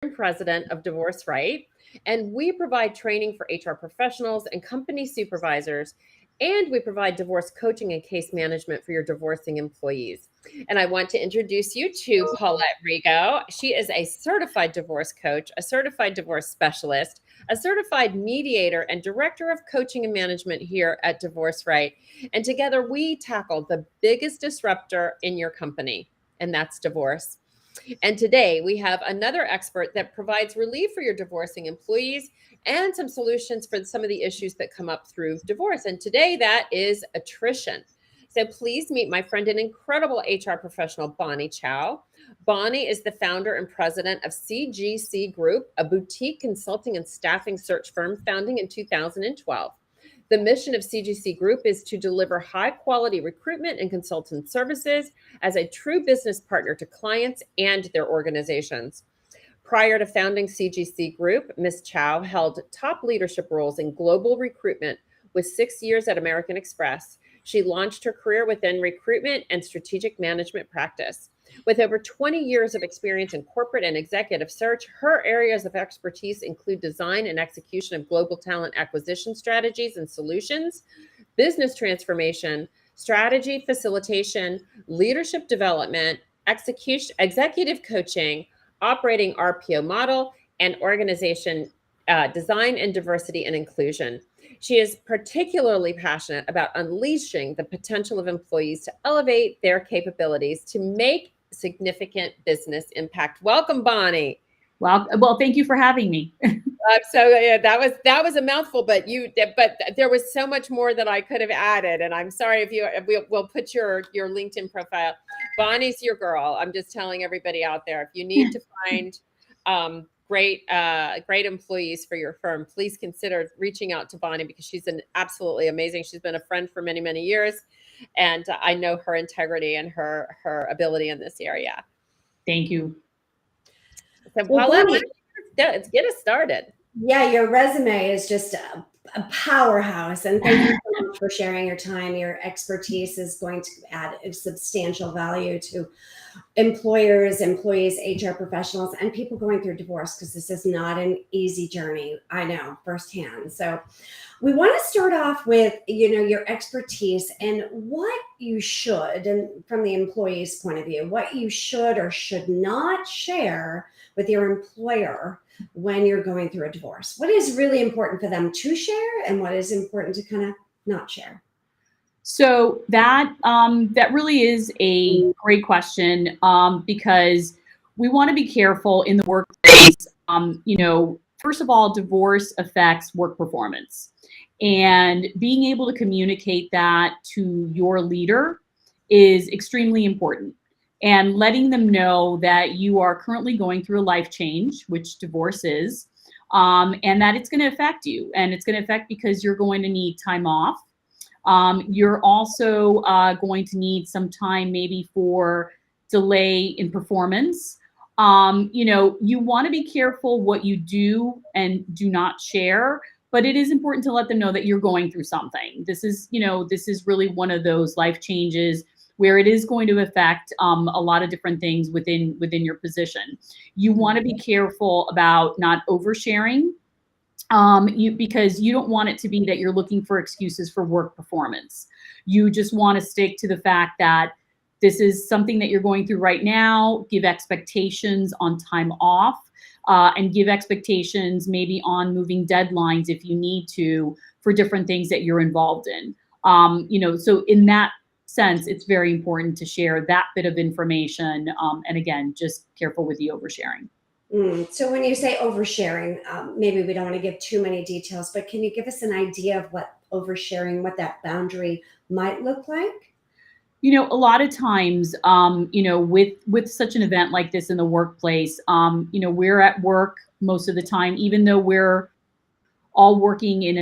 and president of Divorce Right, and we provide training for HR professionals and company supervisors, and we provide divorce coaching and case management for your divorcing employees. And I want to introduce you to Paulette Rigo. She is a certified divorce coach, a certified divorce specialist, a certified mediator, and director of coaching and management here at Divorce Right. And together we tackle the biggest disruptor in your company, and that's divorce. And today we have another expert that provides relief for your divorcing employees and some solutions for some of the issues that come up through divorce. And today that is attrition. So please meet my friend and incredible HR professional, Bonnie Chow. Bonnie is the founder and president of CGC Group, a boutique consulting and staffing search firm founding in 2012. The mission of CGC Group is to deliver high-quality recruitment and consultant services as a true business partner to clients and their organizations. Prior to founding CGC Group, Ms. Chow held top leadership roles in global recruitment with 6 years at American Express. She launched her career within recruitment and strategic management practice. With over 20 years of experience in corporate and executive search, her areas of expertise include design and execution of global talent acquisition strategies and solutions, business transformation, strategy facilitation, leadership development, execution, executive coaching, operating RPO model, and organization design and diversity and inclusion. She is particularly passionate about unleashing the potential of employees to elevate their capabilities to make significant business impact. Welcome, Bonnie. Well, thank you for having me. So yeah, that was a mouthful, but there was so much more that I could have added, and I'm sorry if we'll put your LinkedIn profile. Bonnie's your girl. I'm just telling everybody out there, if you need to find great employees for your firm, please consider reaching out to Bonnie because she's absolutely amazing. She's been a friend for many, many years, and I know her integrity and her ability in this area. Thank you. So Bonnie, let's get us started. Yeah, your resume is just a powerhouse, and thank you so much for sharing your time. Your expertise is going to add a substantial value to employers, employees, HR professionals, and people going through divorce, because this is not an easy journey. I know firsthand. So we want to start off with, your expertise and what you should, and from the employee's point of view, what you should or should not share with your employer when you're going through a divorce. What is really important for them to share, and what is important to kind of not share? So that really is a great question, because we want to be careful in the workplace. First of all, divorce affects work performance, and being able to communicate that to your leader is extremely important. And letting them know that you are currently going through a life change, which divorce is, and that it's going to affect you. And it's going to affect because you're going to need time off. You're also going to need some time maybe for delay in performance. You want to be careful what you do and do not share, but it is important to let them know that you're going through something. This is really one of those life changes where it is going to affect a lot of different things within your position. You want to be careful about not oversharing, because you don't want it to be that you're looking for excuses for work performance. You just want to stick to the fact that this is something that you're going through right now. Give expectations on time off, and give expectations maybe on moving deadlines if you need to for different things that you're involved in. So in that sense, it's very important to share that bit of information. And again, just careful with the oversharing. So when you say oversharing, maybe we don't want to give too many details, but can you give us an idea of what oversharing, what that boundary might look like? A lot of times, with such an event like this in the workplace, we're at work most of the time, even though we're all working in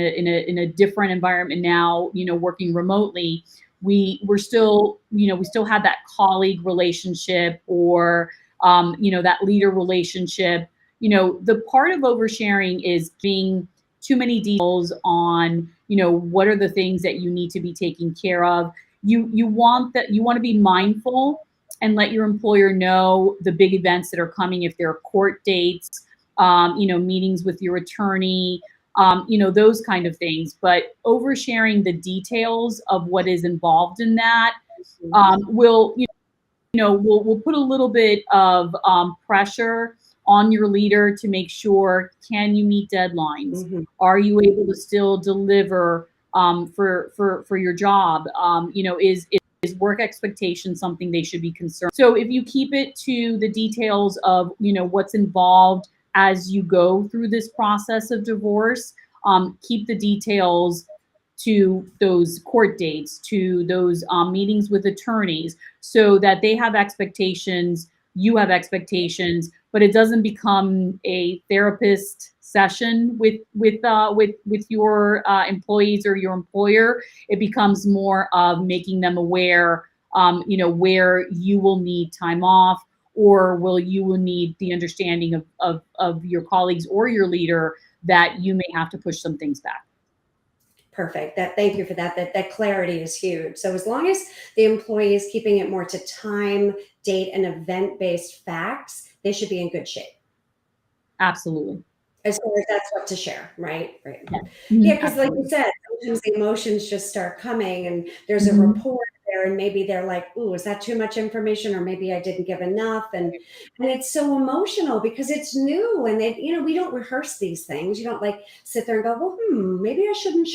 a different environment now, working remotely. We're still, we still have that colleague relationship or, that leader relationship. The part of oversharing is being too many details on, what are the things that you need to be taking care of. You want to be mindful and let your employer know the big events that are coming, if there are court dates, meetings with your attorney, those kind of things. But oversharing the details of what is involved in that will we'll put a little bit of pressure on your leader to make sure, can you meet deadlines? Mm-hmm. Are you able to still deliver for your job? Is work expectation something they should be concerned? So if you keep it to the details of what's involved as you go through this process of divorce, keep the details to those court dates, to those meetings with attorneys, so that they have expectations, you have expectations, but it doesn't become a therapist session with your employees or your employer. It becomes more of making them aware, where you will need time off, or you will need the understanding of your colleagues or your leader that you may have to push some things back. Perfect. Thank you for that. That clarity is huge. So as long as the employee is keeping it more to time, date, and event-based facts, they should be in good shape. Absolutely. As far as that's what to share, right? Right. Yeah. Yeah, because like you said, sometimes the emotions just start coming and there's a rapport there, and maybe they're like, ooh, is that too much information? Or maybe I didn't give enough. And it's so emotional because it's new, and we don't rehearse these things. You don't like sit there and go, well, maybe I shouldn't.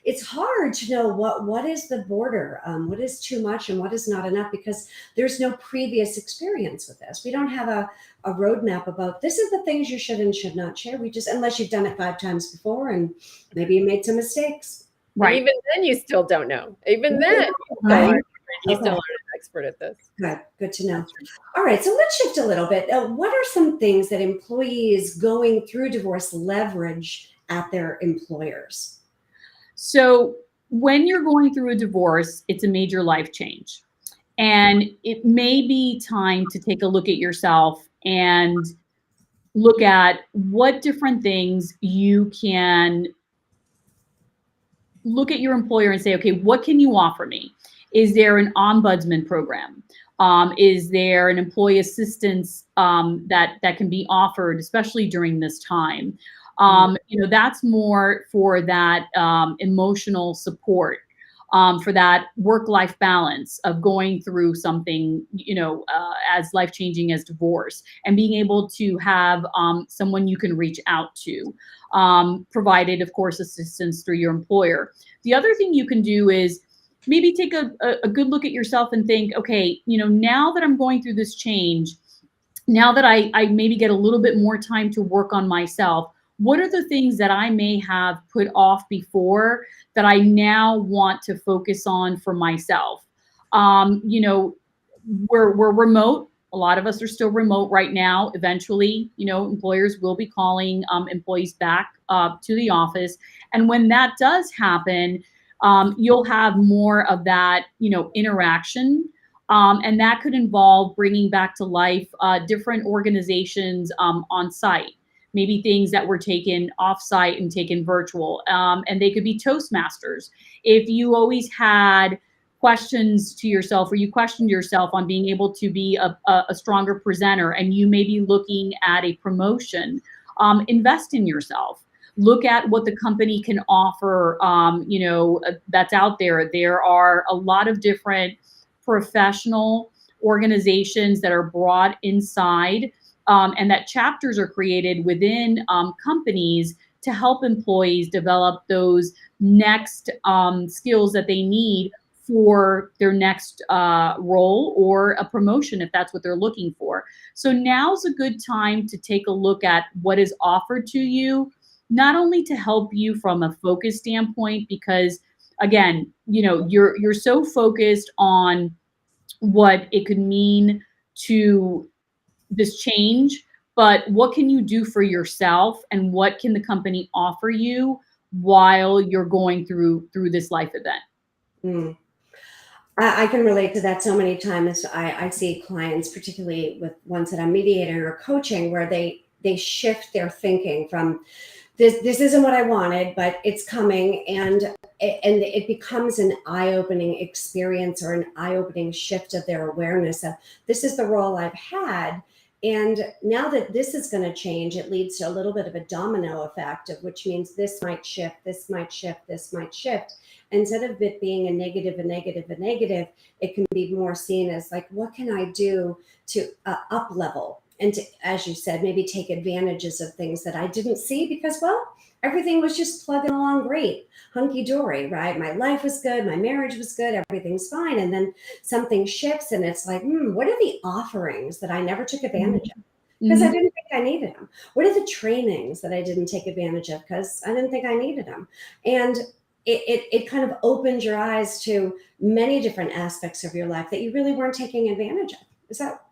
It's hard to know what is the border, what is too much and what is not enough, because there's no previous experience with this. We don't have a roadmap about this is the things you should and should not share. We just, unless you've done it 5 times before and maybe you made some mistakes. Right. And even then you still don't know. Even then you still aren't an expert at this. Good to know. All right. So let's shift a little bit. What are some things that employees going through divorce leverage at their employers? So when you're going through a divorce, it's a major life change. And it may be time to take a look at yourself and look at what different things you can look at your employer and say, okay, what can you offer me? Is there an ombudsman program? Is there an employee assistance that can be offered, especially during this time? That's more for that emotional support, for that work-life balance of going through something, as life-changing as divorce, and being able to have someone you can reach out to, provided, of course, assistance through your employer. The other thing you can do is maybe take a good look at yourself and think, okay, now that I'm going through this change, now that I maybe get a little bit more time to work on myself, what are the things that I may have put off before that I now want to focus on for myself? We're remote. A lot of us are still remote right now. Eventually, employers will be calling employees back to the office. And when that does happen, you'll have more of that, interaction. And that could involve bringing back to life different organizations on site. Maybe things that were taken off-site and taken virtual. And they could be Toastmasters. If you always had questions to yourself, or you questioned yourself on being able to be a stronger presenter, and you may be looking at a promotion, invest in yourself. Look at what the company can offer, that's out there. There are a lot of different professional organizations that are brought inside, and that chapters are created within companies to help employees develop those next skills that they need for their next role or a promotion, if that's what they're looking for. So now's a good time to take a look at what is offered to you, not only to help you from a focus standpoint, because again, you're so focused on what it could mean to this change, but what can you do for yourself, and what can the company offer you while you're going through this life event? I can relate to that so many times. I see clients, particularly with ones that I'm mediating or coaching, where they shift their thinking from this isn't what I wanted, but it's coming, and it becomes an eye-opening experience or an eye-opening shift of their awareness of this is the role I've had, And now that this is going to change, it leads to a little bit of a domino effect, of which means this might shift, this might shift, this might shift. Instead of it being a negative, a negative, a negative, it can be more seen as like, what can I do to up level? And to, as you said, maybe take advantages of things that I didn't see because, well, everything was just plugging along great, hunky dory, right? My life was good, my marriage was good, everything's fine. And then something shifts and it's like, what are the offerings that I never took advantage of? Because I didn't think I needed them. What are the trainings that I didn't take advantage of because I didn't think I needed them? And it kind of opens your eyes to many different aspects of your life that you really weren't taking advantage of. Is that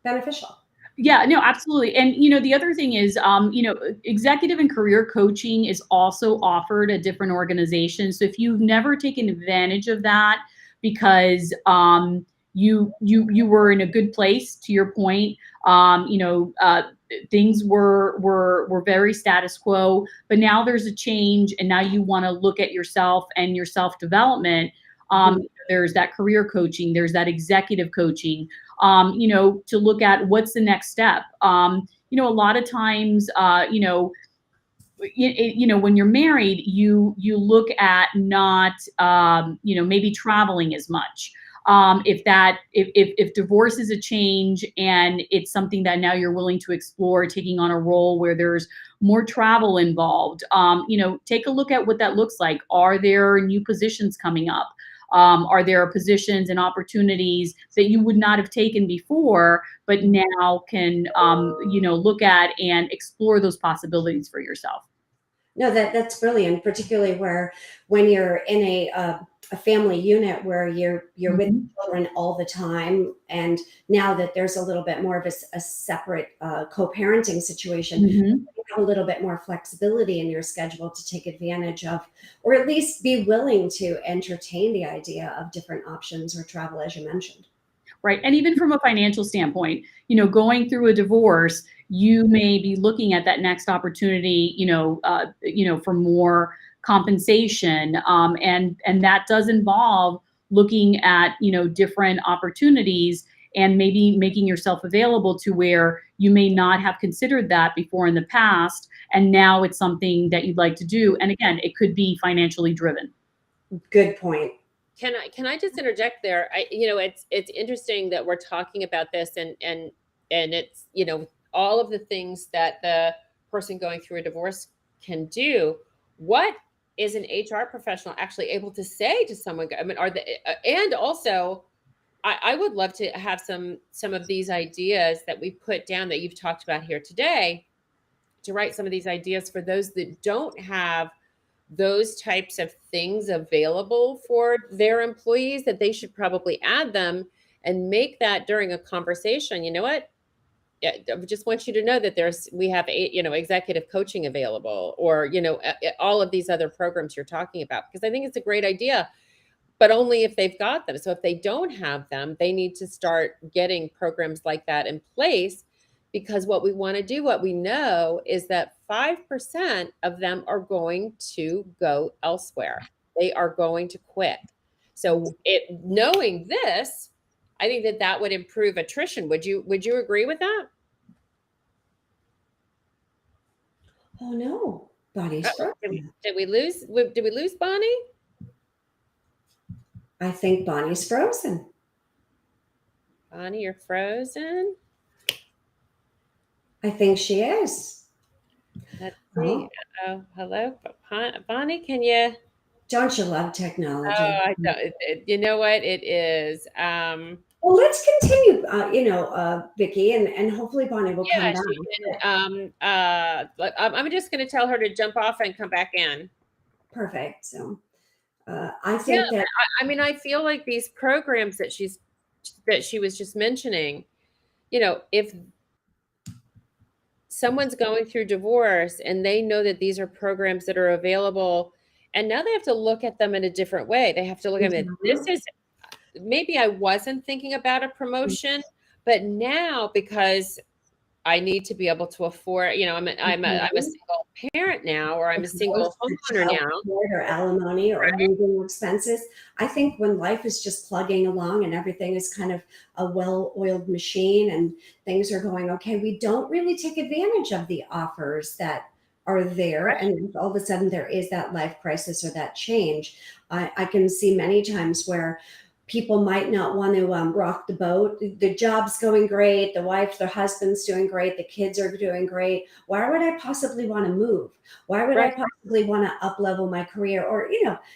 beneficial? Yeah, no, absolutely. And, you know, the other thing is, you know, executive and career coaching is also offered at different organizations. So if you've never taken advantage of that because you were in a good place, to your point, you know, things were very status quo, but now there's a change and now you want to look at yourself and your self-development. There's that career coaching, there's that executive coaching, you know, to look at what's the next step. You know, a lot of times, you know, when you're married, you look at not, you know, maybe traveling as much. If divorce is a change and it's something that now you're willing to explore, taking on a role where there's more travel involved, you know, take a look at what that looks like. Are there new positions coming up? Are there positions and opportunities that you would not have taken before, but now can, you know, look at and explore those possibilities for yourself? No, that's brilliant, particularly where when you're in a family unit where you're with children all the time, and now that there's a little bit more of a separate co-parenting situation, you have a little bit more flexibility in your schedule to take advantage of, or at least be willing to entertain the idea of different options or travel, as you mentioned. Right. And even from a financial standpoint, you know, going through a divorce, you may be looking at that next opportunity, you know, for more compensation. And that does involve looking at, you know, different opportunities and maybe making yourself available to where you may not have considered that before in the past. And now it's something that you'd like to do. And again, it could be financially driven. Good point. Can I just interject there? You know, it's interesting that we're talking about this, and it's, you know, all of the things that the person going through a divorce can do. What is an HR professional actually able to say to someone? I mean, are they, and also, I would love to have some of these ideas that we put down that you've talked about here today, to write some of these ideas for those that don't have those types of things available for their employees, that they should probably add them and make that during a conversation. You know what? Yeah, I just want you to know that we have you know, executive coaching available, or, you know, all of these other programs you're talking about, because I think it's a great idea, but only if they've got them. So if they don't have them, they need to start getting programs like that in place, because what we want to do, what we know, is that 5% of them are going to go elsewhere. They are going to quit. So knowing this, I think that would improve attrition. Would you agree with that? Oh no, Bonnie's frozen. Did we lose Bonnie? I think Bonnie's frozen. Bonnie, you're frozen. I think she is. Let's see. Oh, hello, Bonnie. Can you? Don't you love technology? Oh, I don't. You know what? It is. Well, let's continue, you know, Vicki, and hopefully Bonnie will come Yeah, back. she can. I'm just going to tell her to jump off and come back in. Perfect. So, I think that. I mean, I feel like these programs that she was just mentioning, you know, if someone's going through divorce and they know that these are programs that are available, and now they have to look at them in a different way. They have to look at it. This is, maybe I wasn't thinking about a promotion, but now, because I need to be able to afford, you know, I'm a single parent now, or I'm a single homeowner child now. support or alimony or Right. moving expenses. I think when life is just plugging along and everything is kind of a well-oiled machine and things are going okay, we don't really take advantage of the offers that are there. And all of a sudden there is that life crisis or that change. I can see many times where people might not want to rock the boat. The job's going great. The wife, the husband's doing great. The kids are doing great. Why would I possibly want to move? Why would I Right. possibly want to up level my career? Or,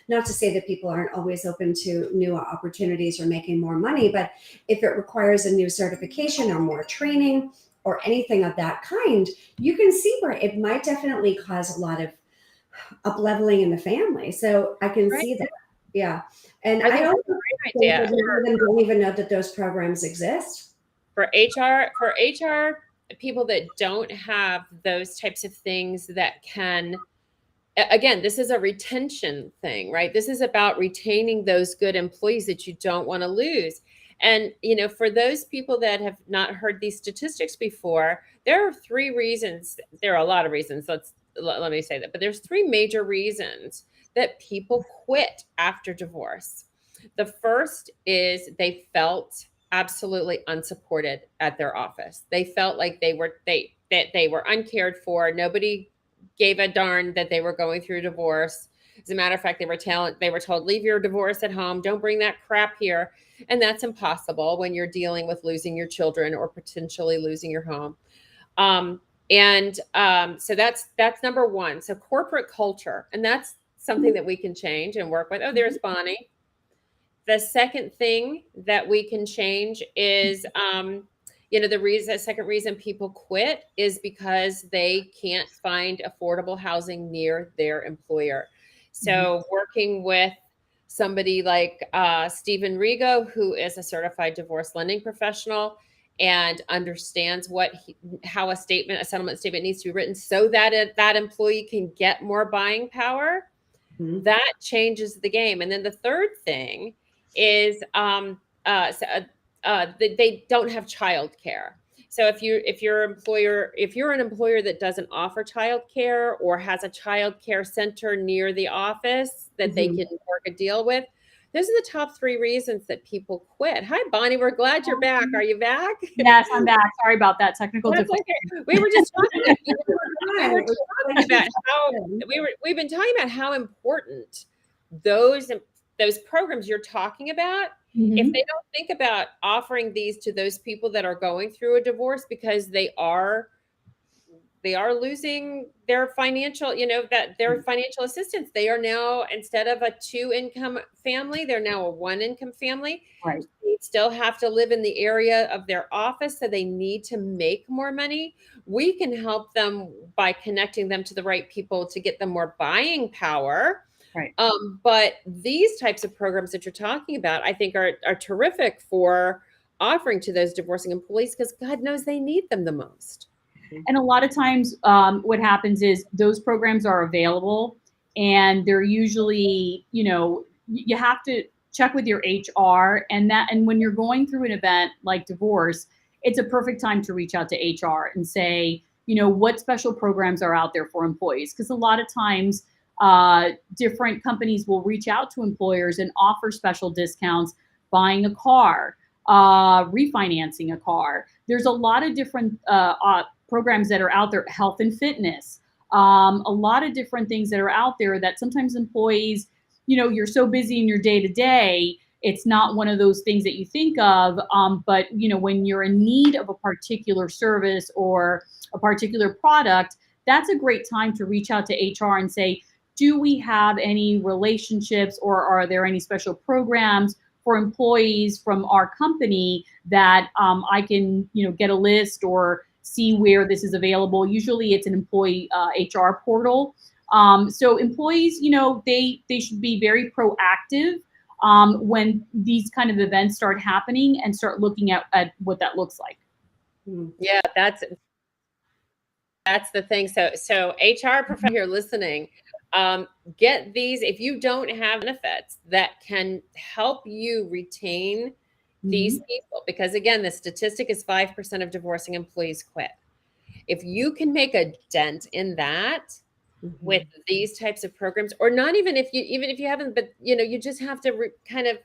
not to say that people aren't always open to new opportunities or making more money, but if it requires a new certification or more training or anything of that kind, you can see where it might definitely cause a lot of up leveling in the family. So I can Right. see that. Yeah. And I I think also that's a great think that idea many of them don't even know that those programs exist. for HR people that don't have those types of things that can, again, this is a retention thing, right? This is about retaining those good employees that you don't want to lose. And, for those people that have not heard these statistics before, there are three reasons. There are a lot of reasons. Let me say that, but there's three major reasons that people quit after divorce. The first is they felt absolutely unsupported at their office. They felt like they were uncared for. Nobody gave a darn that they were going through divorce. As a matter of fact, they were told, leave your divorce at home. Don't bring that crap here. And that's impossible when you're dealing with losing your children or potentially losing your home. So that's number one. So corporate culture, and that's something that we can change and work with. Oh, there's Bonnie. The second thing that we can change is, the second reason people quit is because they can't find affordable housing near their employer. So working with somebody like Stephen Rigo, who is a certified divorce lending professional and understands how a settlement statement needs to be written so that that employee can get more buying power, that changes the game. And then the third thing is they don't have childcare. So if you're an employer that doesn't offer childcare or has a childcare center near the office that they can work a deal with, those are the top three reasons that people quit. Hi, Bonnie. We're glad you're back. Are you back? Yes, I'm back. Sorry about that technical That's difficulty. okay. We were just talking. We've been talking about how important those programs you're talking about. If they don't think about offering these to those people that are going through a divorce because they are losing their financial, their financial assistance. They are now, instead of a 2-income family, they're now a 1-income family. Right. They still have to live in the area of their office, so they need to make more money. We can help them by connecting them to the right people to get them more buying power. Right. But these types of programs that you're talking about, I think are terrific for offering to those divorcing employees because God knows they need them the most. And a lot of times what happens is those programs are available and they're usually, you have to check with your HR and when you're going through an event like divorce, it's a perfect time to reach out to HR and say, what special programs are out there for employees? Because a lot of times different companies will reach out to employers and offer special discounts, buying a car, refinancing a car. There's a lot of different programs that are out there, health and fitness, a lot of different things that are out there that sometimes employees, you're so busy in your day to day, it's not one of those things that you think of. But when you're in need of a particular service or a particular product, that's a great time to reach out to HR and say, do we have any relationships or are there any special programs for employees from our company that I can, get a list or see where this is available. Usually it's an employee HR portal. So employees, they should be very proactive when these kind of events start happening and start looking at what that looks like. Yeah, that's the thing. So HR professional here listening, get these. If you don't have benefits that can help you retain these people, because again, the statistic is 5% of divorcing employees quit. If you can make a dent in that, with these types of programs, or not even if you haven't, but you just have to kind of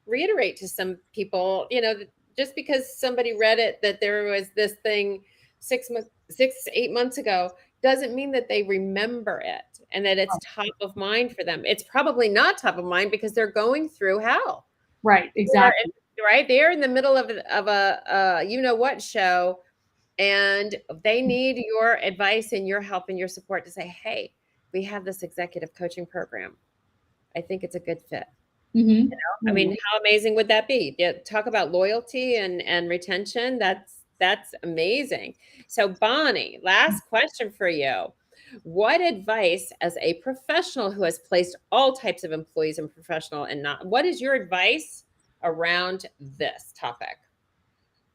reiterate to some people, just because somebody read it that there was this thing 8 months ago doesn't mean that they remember it and that it's top of mind for them. It's probably not top of mind because they're going through hell. Right, exactly. Right, they're in the middle of a what show, and they need your advice and your help and your support to say, hey, we have this executive coaching program. I think it's a good fit. Mm-hmm. I mean, how amazing would that be? Yeah, talk about loyalty and retention. That's amazing. So Bonnie, last question for you. What advice as a professional who has placed all types of employees in professional and not, what is your advice around this topic?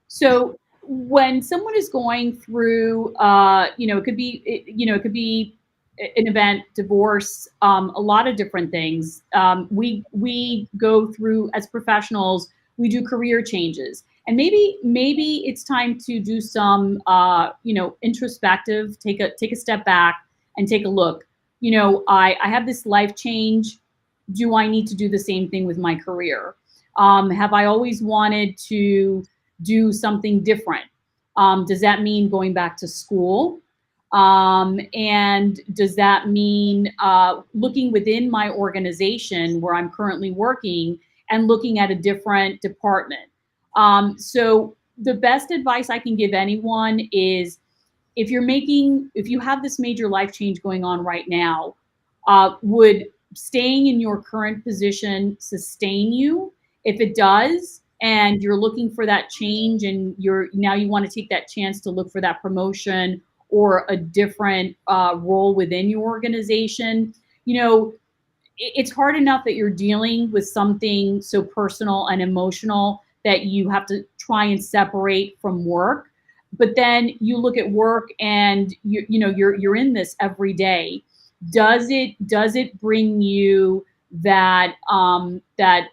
So when someone is going through, it could be, it could be an event, divorce, a lot of different things. We go through as professionals. We do career changes, and maybe it's time to do some, introspective. Take a step back and take a look. I have this life change. Do I need to do the same thing with my career? Have I always wanted to do something different? Does that mean going back to school? And does that mean looking within my organization where I'm currently working and looking at a different department? So the best advice I can give anyone is if you have this major life change going on right now, would staying in your current position sustain you? If it does, and you're looking for that change, and you want to take that chance to look for that promotion or a different role within your organization, it's hard enough that you're dealing with something so personal and emotional that you have to try and separate from work. But then you look at work and you're in this every day. Does it bring you that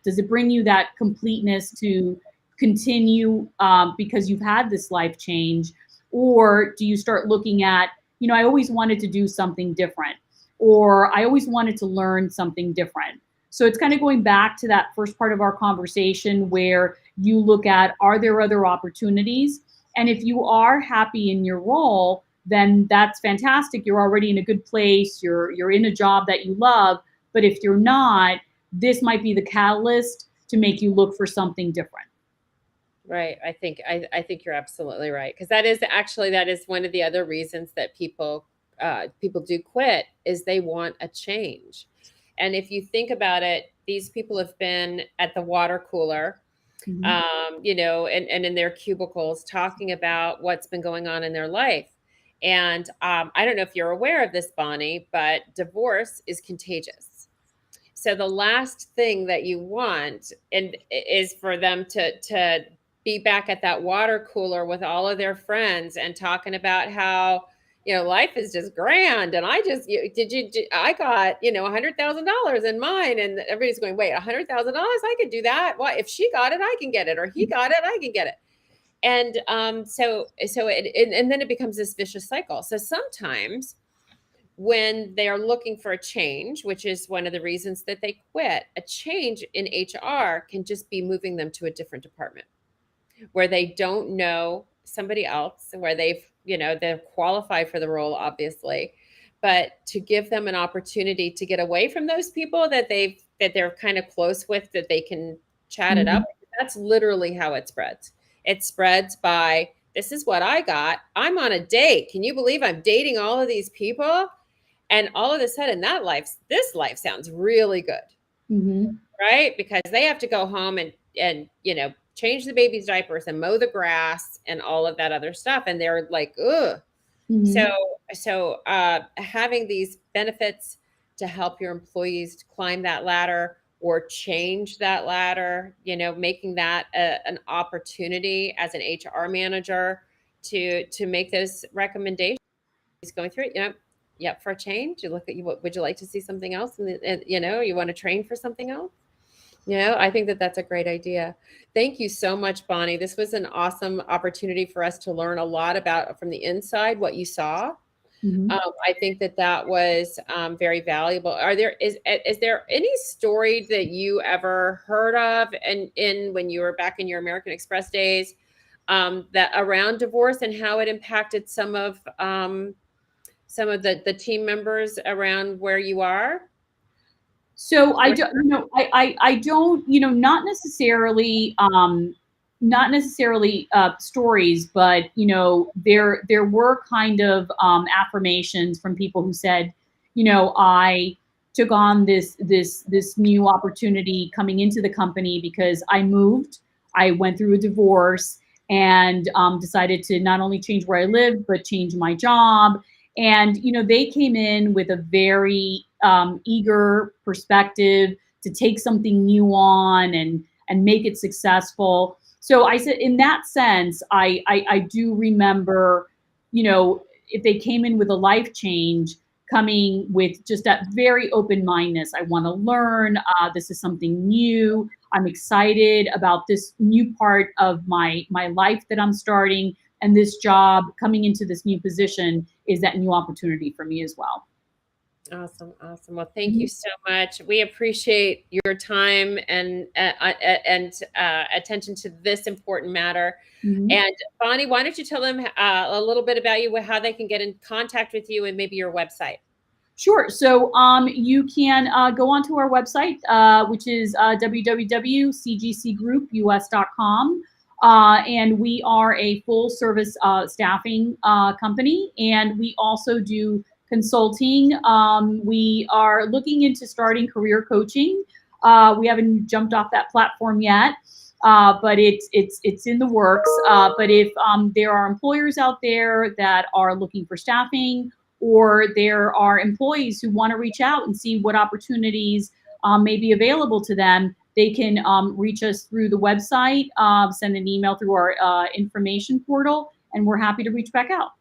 does it bring you that completeness to continue because you've had this life change? Or do you start looking at, I always wanted to do something different, or I always wanted to learn something different? So it's kind of going back to that first part of our conversation where you look at, are there other opportunities? And if you are happy in your role, then that's fantastic. You're already in a good place. You're in a job that you love. But if you're not, this might be the catalyst to make you look for something different. Right. I think you're absolutely right, because that is one of the other reasons that people do quit, is they want a change. And if you think about it, these people have been at the water cooler, Mm-hmm. And in their cubicles talking about what's been going on in their life. And I don't know if you're aware of this, Bonnie, but divorce is contagious. So the last thing that you want is for them to be back at that water cooler with all of their friends and talking about how, life is just grand. And I got, $100,000 in mine. And everybody's going, wait, $100,000? I could do that. Well, if she got it, I can get it. Or he got it, I can get it. And and then it becomes this vicious cycle. So sometimes when they are looking for a change, which is one of the reasons that they quit, a change in HR can just be moving them to a different department where they don't know somebody else, where they're qualified for the role, obviously, but to give them an opportunity to get away from those people that they're kind of close with, that they can chat it up. That's literally how it spreads. It spreads by, this is what I got. I'm on a date. Can you believe I'm dating all of these people? And all of a sudden this life sounds really good. Mm-hmm. Right? Because they have to go home and change the baby's diapers and mow the grass and all of that other stuff. And they're like, ugh. Mm-hmm. So having these benefits to help your employees climb that ladder or change that ladder, making that an opportunity as an HR manager to make those recommendations, going through it, yep, for a change. You look at, would you like to see something else? And you want to train for something else? I think that that's a great idea. Thank you so much, Bonnie. This was an awesome opportunity for us to learn a lot about, from the inside, what you saw, Mhm. I think that that was very valuable. Is there any story that you ever heard of, and in when you were back in your American Express days, that around divorce and how it impacted some of the team members around where you are? So I don't, I don't, not necessarily stories, but there were kind of affirmations from people who said, I took on this new opportunity coming into the company because I moved, I went through a divorce, and decided to not only change where I lived but change my job. And they came in with a very eager perspective to take something new on and make it successful. So I said, in that sense, I do remember, if they came in with a life change, coming with just that very open mindedness. I want to learn. This is something new. I'm excited about this new part of my life that I'm starting, and this job coming into this new position is that new opportunity for me as well. Awesome, awesome. Well, thank you so much. We appreciate your time and attention to this important matter. Mhm. And Bonnie, why don't you tell them a little bit about you, how they can get in contact with you, and maybe your website. Sure. So you can go onto our website, which is www.cgcgroup.us.com. And we are a full service staffing company, and we also do consulting. We are looking into starting career coaching. We haven't jumped off that platform yet. But it's in the works. But if there are employers out there that are looking for staffing, or there are employees who want to reach out and see what opportunities may be available to them, they can reach us through the website, send an email through our information portal, and we're happy to reach back out.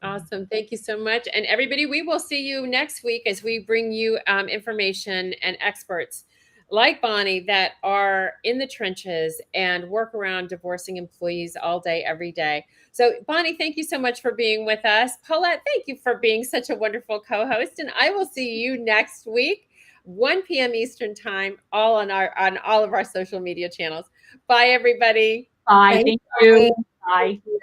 Awesome. Thank you so much. And everybody, we will see you next week as we bring you information and experts like Bonnie that are in the trenches and work around divorcing employees all day, every day. So, Bonnie, thank you so much for being with us. Paulette, thank you for being such a wonderful co-host. And I will see you next week, 1 p.m. Eastern time, all on all of our social media channels. Bye, everybody. Bye. Thank Thank you. Bye. you.